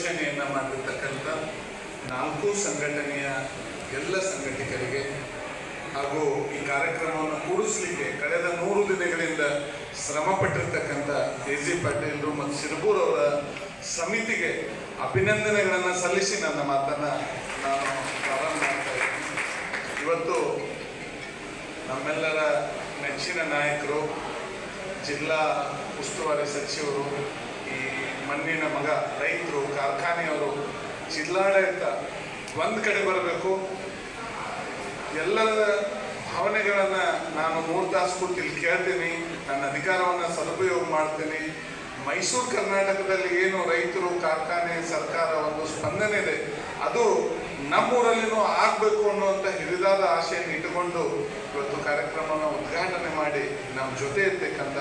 ಆಯೋಜನೆಯನ್ನು ಮಾಡಿರ್ತಕ್ಕಂಥ 4 ಸಂಘಟನೆಯ ಎಲ್ಲ ಸಂಘಟಕರಿಗೆ ಹಾಗೂ ಈ ಕಾರ್ಯಕ್ರಮವನ್ನು ಕೂಡಿಸಲಿಕ್ಕೆ ಕಳೆದ 100 ದಿನಗಳಿಂದ ಶ್ರಮ ಪಟ್ಟಿರ್ತಕ್ಕಂಥ ಎ.ಜಿ. ಪಾಟೀಲರು ಮತ್ತು ಶಿರಬೂರ್ ಅವರ ಸಮಿತಿಗೆ ಅಭಿನಂದನೆಗಳನ್ನು ಸಲ್ಲಿಸಿ ನನ್ನ ಮಾತನ್ನು ನಾನು ಪ್ರಾರಂಭ ಮಾಡ್ತಾ ಇದ್ದೀನಿ. ಇವತ್ತು ನಮ್ಮೆಲ್ಲರ ನೆಚ್ಚಿನ ನಾಯಕರು, ಜಿಲ್ಲಾ ಉಸ್ತುವಾರಿ ಸಚಿವರು, ಈ ಮಣ್ಣಿನ ಮಗ, ರೈತರು, ಕಾರ್ಖಾನೆಯವರು, ಜಿಲ್ಲಾಡಳಿತ ಒಂದು ಕಡೆ ಬರಬೇಕು. ಎಲ್ಲರ ಭಾವನೆಗಳನ್ನು ನಾನು 3 ತಾಸು ಕೂತು ಇಲ್ಲಿ ಕೇಳ್ತೀನಿ, ನನ್ನ ಅಧಿಕಾರವನ್ನು ಸದುಪಯೋಗ ಮಾಡ್ತೀನಿ. ಮೈಸೂರು ಕರ್ನಾಟಕದಲ್ಲಿ ಏನು ರೈತರು, ಕಾರ್ಖಾನೆ, ಸರ್ಕಾರ ಒಂದು ಸ್ಪಂದನೆ ಇದೆ, ಅದು ನಮ್ಮೂರಲ್ಲಿನೂ ಆಗಬೇಕು ಅನ್ನುವಂಥ ಹಿರಿದಾದ ಆಶೆಯನ್ನು ಇಟ್ಟುಕೊಂಡು ಇವತ್ತು ಕಾರ್ಯಕ್ರಮವನ್ನು ಉದ್ಘಾಟನೆ ಮಾಡಿ ನಮ್ಮ ಜೊತೆ ಇರ್ತಕ್ಕಂಥ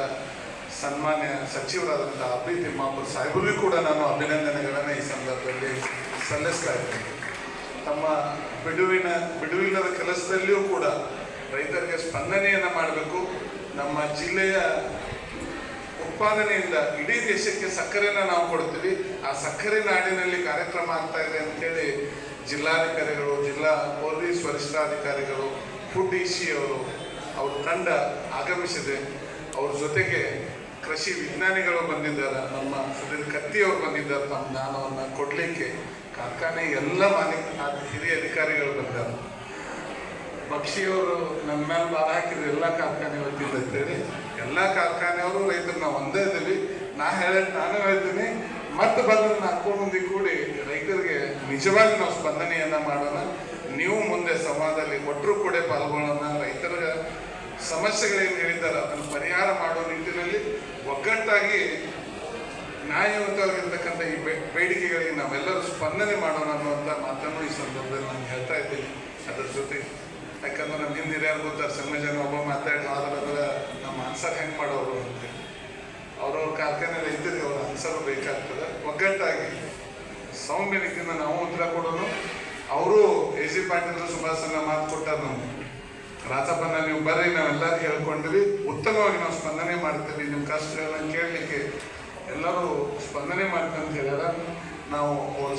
ಸನ್ಮಾನ್ಯ ಸಚಿವರಾದಂಥ ಅಭಿ ತಿಮ್ಮಾಪುರ ಸಾಹೇಬರಿಗೂ ಕೂಡ ನಾನು ಅಭಿನಂದನೆಗಳನ್ನು ಈ ಸಂದರ್ಭದಲ್ಲಿ ಸಲ್ಲಿಸ್ತಾ ಇದ್ದೀನಿ. ತಮ್ಮ ಬಿಡುವಿಲ್ಲದ ಕೆಲಸದಲ್ಲಿಯೂ ಕೂಡ ರೈತರಿಗೆ ಸ್ಪಂದನೆಯನ್ನು ಮಾಡಬೇಕು. ನಮ್ಮ ಜಿಲ್ಲೆಯ ಉತ್ಪಾದನೆಯಿಂದ ಇಡೀ ದೇಶಕ್ಕೆ ಸಕ್ಕರೆನ ನಾವು ಕೊಡ್ತೀವಿ. ಆ ಸಕ್ಕರೆ ನಾಡಿನಲ್ಲಿ ಕಾರ್ಯಕ್ರಮ ಆಗ್ತಾ ಇದೆ ಅಂತೇಳಿ ಜಿಲ್ಲಾಧಿಕಾರಿಗಳು, ಜಿಲ್ಲಾ ಪೊಲೀಸ್ ವರಿಷ್ಠಾಧಿಕಾರಿಗಳು, ಫುಡ್ ಇಸಿ ಅವ್ರ ತಂಡ ಆಗಮಿಸಿದೆ. ಅವ್ರ ಜೊತೆಗೆ ಕೃಷಿ ವಿಜ್ಞಾನಿಗಳು ಬಂದಿದ್ದಾರೆ, ನಮ್ಮ ಸುಧೀರ್ ಕತ್ತಿಯವರು ಬಂದಿದ್ದಾರೆ ತಮ್ಮ ಜ್ಞಾನವನ್ನು ಕೊಡಲಿಕ್ಕೆ. ಕಾರ್ಖಾನೆ ಎಲ್ಲ ಹಿರಿಯ ಅಧಿಕಾರಿಗಳು ಬಂದರು. ಬಕ್ಷಿಯವರು ನನ್ನ ಮೇಲೆ ಬಾರ ಹಾಕಿದ್ರು, ಎಲ್ಲ ಕಾರ್ಖಾನೆ ವತಿಯಿಂದ ಅಂತೇಳಿ. ಎಲ್ಲ ಕಾರ್ಖಾನೆಯವರು ರೈತರು ನಾವು ಒಂದೇ ಇದ್ದೀವಿ. ನಾನು ಹೇಳ್ತೀನಿ, ಮತ್ತೆ ಬಂದ್ರೆ 4 ಮಂದಿ ಕೂಡಿ ರೈತರಿಗೆ ನಿಜವಾಗಿ ನಾವು ಸ್ಪಂದನೆಯನ್ನು ಮಾಡೋಣ. ನೀವು ಮುಂದೆ ಸಂವಾದದಲ್ಲಿ ಒಟ್ಟರು ಕೂಡ ಪಾಲ್ಗೊಳ್ಳೋಣ. ರೈತರ ಸಮಸ್ಯೆಗಳೇನು ಹೇಳಿದ್ದಾರೆ ಅದನ್ನು ಪರಿಹಾರ ಮಾಡೋ ನಿಟ್ಟಿನಲ್ಲಿ ಒಗ್ಗಟ್ಟಾಗಿ ನ್ಯಾಯಯುತವಾಗಿರ್ತಕ್ಕಂಥ ಈ ಬೇಡಿಕೆಗಳಿಗೆ ನಾವೆಲ್ಲರೂ ಸ್ಪಂದನೆ ಮಾಡೋಣ ಅನ್ನುವಂಥ ಮಾತನ್ನು ಈ ಸಂದರ್ಭದಲ್ಲಿ ನಾನು ಹೇಳ್ತಾ ಇದ್ದೀನಿ. ಅದರ ಜೊತೆ ಯಾಕಂದ್ರೆ ನಮ್ಮ ಹಿಂದೆ ಹಿರಿಯರು ಗೊತ್ತಾರೆ, ಸಂಘಜನ ಒಬ್ಬ ಮಾತಾಡಿ ಆದ್ರೆ ನಮ್ಮ ಆನ್ಸರ್ ಹೆಂಗೆ ಮಾಡೋರು ಅಂತೇಳಿ. ಅವ್ರವ್ರ ಕಾರ್ಖಾನೆ ರೈತರಿಗೆ ಅವ್ರ ಆನ್ಸರ್ ಬೇಕಾಗ್ತದೆ. ಒಗ್ಗಟ್ಟಾಗಿ ಸೌಮ್ಯ ರೀತಿಯಿಂದ ನಾವು ಉತ್ತರ ಕೊಡೋಣ. ಅವರು ಎ.ಜಿ. ಪಾಟೀಲರು ಸುಭಾಷನ್ನ ಮಾತು ಕೊಟ್ಟಾರ, ನಮ್ಗೆ ರಾಜಪ್ಪನ ನೀವು ಬರ್ರಿ, ನಾವೆಲ್ಲರೂ ಹೇಳ್ಕೊಂಡಿವಿ, ಉತ್ತಮವಾಗಿ ನಾವು ಸ್ಪಂದನೆ ಮಾಡ್ತೀವಿ, ನಿಮ್ಮ ಕಷ್ಟಗಳನ್ನ ಕೇಳಲಿಕ್ಕೆ ಎಲ್ಲರೂ ಸ್ಪಂದನೆ ಮಾಡ್ತೀವಿ ಅಂತ ಹೇಳ್ಯಾರ. ನಾವು ಅವ್ರ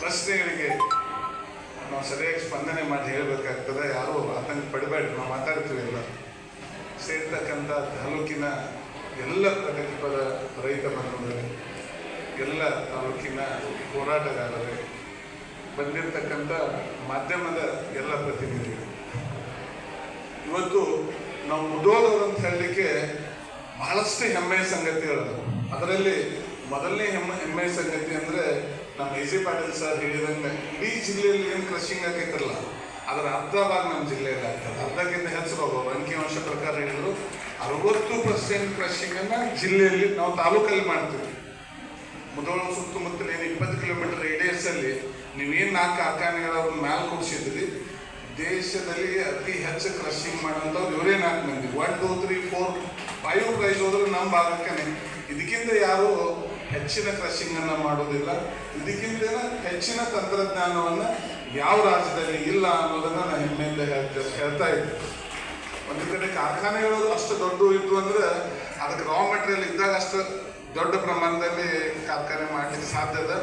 ಪ್ರಶ್ನೆಗಳಿಗೆ ನಾವು ಸರಿಯಾಗಿ ಸ್ಪಂದನೆ ಮಾಡಿ ಹೇಳಬೇಕಾಗ್ತದೆ. ಯಾರು ಆತಂಕ ಪಡಬೇಡ್ರಿ, ನಾವು ಮಾತಾಡ್ತೀವಿ. ಎಲ್ಲ ಸೇರ್ತಕ್ಕಂಥ ತಾಲೂಕಿನ ಎಲ್ಲ ಪ್ರಗತಿಪರ ರೈತ ಬಂಧುಗಳು, ಎಲ್ಲ ತಾಲೂಕಿನ ಹೋರಾಟಗಾರರೇ, ಬಂದಿರತಕ್ಕಂಥ ಮಾಧ್ಯಮದ ಎಲ್ಲ ಪ್ರತಿನಿಧಿಗಳು, ಇವತ್ತು ನಾವು ಮುದೋಳವರು ಅಂತ ಹೇಳಲಿಕ್ಕೆ ಬಹಳಷ್ಟು ಹೆಮ್ಮೆಯ ಸಂಗತಿಗಳು. ಅದರಲ್ಲಿ ಮೊದಲನೇ ಹೆಮ್ಮೆಯ ಸಂಗತಿ ಅಂದರೆ ನಮ್ಮ ಎ.ಜಿ. ಪಾಟೀಲ್ ಸರ್ ಹೇಳಿದಂಗೆ ಇಡೀ ಜಿಲ್ಲೆಯಲ್ಲಿ ಏನು ಕ್ರಷಿಂಗ್ ಆಗೈತಲ್ಲ ಅದರ ಅರ್ಧ ಭಾಗ ನಮ್ಮ ಜಿಲ್ಲೆಯಲ್ಲಿ ಆಗ್ತದೆ. ಅರ್ಧಕ್ಕಿಂತ ಹೆಚ್ಚು ಹೋಗೋರು ಅಂಕಿಅಂಶ ಪ್ರಕಾರ ಹೇಳಿದ್ರು 60% ಕ್ರಷಿಂಗನ್ನು ಜಿಲ್ಲೆಯಲ್ಲಿ ನಾವು ತಾಲೂಕಲ್ಲಿ ಮಾಡ್ತೀವಿ. ಮುದೋಳ ಸುತ್ತಮುತ್ತಲ ಏನು 20 ಕಿಲೋಮೀಟರ್ ರೇಡಿಯಸ್ಸಲ್ಲಿ ನೀವೇನು 4 ಕಾರ್ಖಾನೆಗಳವ್ರನ್ನ ಮ್ಯಾಲೆ ಕೊಡಿಸಿದ್ರಿ, ದೇಶದಲ್ಲಿ ಅತಿ ಹೆಚ್ಚು ಕ್ರಷಿಂಗ್ ಮಾಡೋಂಥವ್ರು ಇವರೇ 4 ಮಂದಿ. 1, 2, 3, 4, 5 ಪ್ರೈಸ್ ಹೋದ್ರೆ ನಮ್ಮ ಭಾಗಕ್ಕೆ ಇದಕ್ಕಿಂತ ಯಾರು ಹೆಚ್ಚಿನ ಕ್ರಷಿಂಗನ್ನು ಮಾಡೋದಿಲ್ಲ. ಇದಕ್ಕಿಂತ ಹೆಚ್ಚಿನ ತಂತ್ರಜ್ಞಾನವನ್ನು ಯಾವ ರಾಜ್ಯದಲ್ಲಿ ಇಲ್ಲ ಅನ್ನೋದನ್ನು ನಾನು ಹೆಮ್ಮೆಯಿಂದ ಹೇಳ್ತಾ ಇದ್ದೆ. ಒಂದು ಕಡೆ ಕಾರ್ಖಾನೆಗಳು ಅಷ್ಟು ದೊಡ್ಡ ಇತ್ತು ಅಂದರೆ ಅದಕ್ಕೆ ರಾ ಮೆಟೀರಿಯಲ್ ಇದ್ದಾಗ ಅಷ್ಟು ದೊಡ್ಡ ಪ್ರಮಾಣದಲ್ಲಿ ಕಾರ್ಖಾನೆ ಮಾಡಲಿಕ್ಕೆ ಸಾಧ್ಯದ.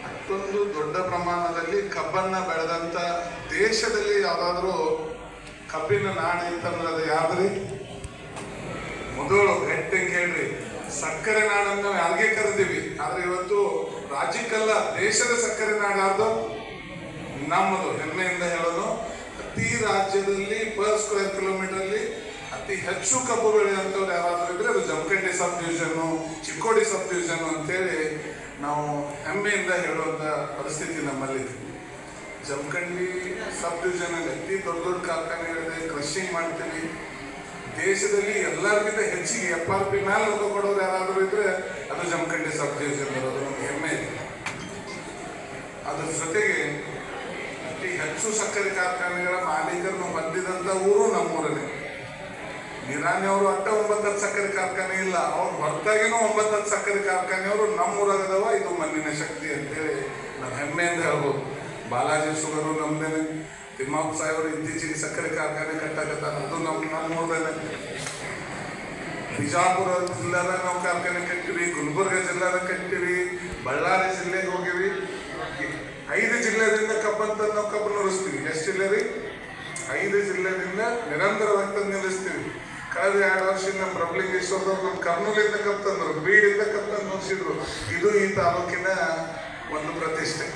ಅಷ್ಟೊಂದು ದೊಡ್ಡ ಪ್ರಮಾಣದಲ್ಲಿ ಕಬ್ಬನ್ನು ಬೆಳೆದಂಥ ದೇಶದಲ್ಲಿ ಯಾವುದಾದ್ರೂ ಕಬ್ಬಿನ ನಾಡು ಇತ್ತಂದ್ರೆ ಅದು ಯಾವ್ದ್ರಿ? ಮೊದಲು ಗಟ್ಟಿ ಕೇಳ್ರಿ. ಸಕ್ಕರೆ ನಾಡನ್ನು ನಾವು ಯಾರಿಗೆ ಕರೆದೀವಿ, ಆದ್ರೆ ಇವತ್ತು ರಾಜ್ಯಕ್ಕಲ್ಲ ದೇಶದ ಸಕ್ಕರೆ ನಾಡು ಯಾರ್ದು? ನಮ್ಮದು. ಹೆಮ್ಮೆಯಿಂದ ಹೇಳೋದು, ಪ್ರತಿ ರಾಜ್ಯದಲ್ಲಿ ಪರ್ ಸ್ಕ್ವೇರ್ ಕಿಲೋಮೀಟರ್ ಅತಿ ಹೆಚ್ಚು ಕಬ್ಬು ಬೆಳೆಯುವಂಥವ್ರು ಯಾರಾದ್ರೂ ಇದ್ರೆ ಅದು ಜಮಖಂಡಿ ಸಬ್ ಡಿವಿಷನ್ನು, ಚಿಕ್ಕೋಡಿ ಸಬ್ ಡಿವಿಷನ್ ಅಂತೇಳಿ ನಾವು ಹೆಮ್ಮೆಯಿಂದ ಹೇಳುವಂಥ ಪರಿಸ್ಥಿತಿ ನಮ್ಮಲ್ಲಿ. ಜಮಖಂಡಿ ಸಬ್ ಡಿವಿಷನಲ್ಲಿ ಅತಿ ದೊಡ್ಡ ದೊಡ್ಡ ಕಾರ್ಖಾನೆಗಳಿದೆ, ಕ್ರಷಿಂಗ್ ಮಾಡ್ತೀವಿ. ದೇಶದಲ್ಲಿ ಎಲ್ಲರಿಗಿಂತ ಹೆಚ್ಚಿಗೆ FRP ಮೇಲೆ ರೊಕ್ಕ ಕೊಡೋರು ಯಾರಾದರೂ ಇದ್ರೆ ಅದು ಜಮಖಂಡಿ ಸಬ್ ಡಿವಿಷನ್ ಇರೋದು ನಮ್ಗೆ ಹೆಮ್ಮೆ ಇದೆ. ಅದ್ರ ಜೊತೆಗೆ ಅತಿ ಹೆಚ್ಚು ಸಕ್ಕರೆ ಕಾರ್ಖಾನೆಗಳ ಮಾಲೀಕರನ್ನು ಹೊಂದಿದಂಥ ಊರು ನಮ್ಮೂರಲ್ಲಿ. ನಿರಾಣಿಯವರು ಅಟ್ಟ 9 ಸಕ್ಕರೆ ಕಾರ್ಖಾನೆ ಇಲ್ಲ, ಅವ್ರು ಹೊರತಾಗಿನೂ 9 ಸಕ್ಕರೆ ಕಾರ್ಖಾನೆಯವರು ನಮ್ಮೂರಾಗದವ. ಇದು ಮಣ್ಣಿನ ಶಕ್ತಿ ಅಂತೇಳಿ ನಾವು ಹೆಮ್ಮೆಯಿಂದ ಹೇಳ್ಬೋದು. ಬಾಲಾಜಿ ಶುಗರು ನಮ್ದೇನೆ, ತಿಮ್ಮಾಪುರ ಸಾಹೇಬರು ಇತ್ತೀಚೆಗೆ ಸಕ್ಕರೆ ಕಾರ್ಖಾನೆ ಕಟ್ಟಕತ್ತಾರ, ಅದು ನಮ್ಮೂರದೇನೆ. ಬಿಜಾಪುರ ಜಿಲ್ಲಾದಾಗ ನಾವು ಕಾರ್ಖಾನೆ ಕಟ್ಟಿವಿ, ಗುಲ್ಬರ್ಗ ಜಿಲ್ಲಾದಾಗ ಕಟ್ಟಿವಿ, ಬಳ್ಳಾರಿ ಜಿಲ್ಲೆಗೆ ಹೋಗಿವಿ. ಕಪ್ ಅಂತ ನಾವು ಕಪ್ ನುರಿಸ್ತೀವಿ. ಎಷ್ಟು ಜಿಲ್ಲೆ ರೀ? 5 ಜಿಲ್ಲೆಯಿಂದ ನಿರಂತರವಾಗಿ ತಂದು ನಿಲ್ಲಿಸ್ತೀವಿ. ಕಳೆದ 2 ವರ್ಷದಿಂದ ನಮ್ಮ ಪ್ರಬಲಿಂಗೇಶ್ವರದವ್ರು ನಮ್ಮ ಕರ್ನೂಲಿಂದ ಕಪ್ ತಂದರು, ಬೀಡಿಂದ ಕಪ್ ತಂದು ನುರಿಸಿದ್ರು. ಇದು ಈ ತಾಲೂಕಿನ ಒಂದು ಪ್ರತಿಷ್ಠೆ.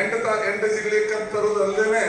8 ಜಿಲ್ಲೆ ಕಪ್ ತರೋದು ಅಲ್ಲದೆ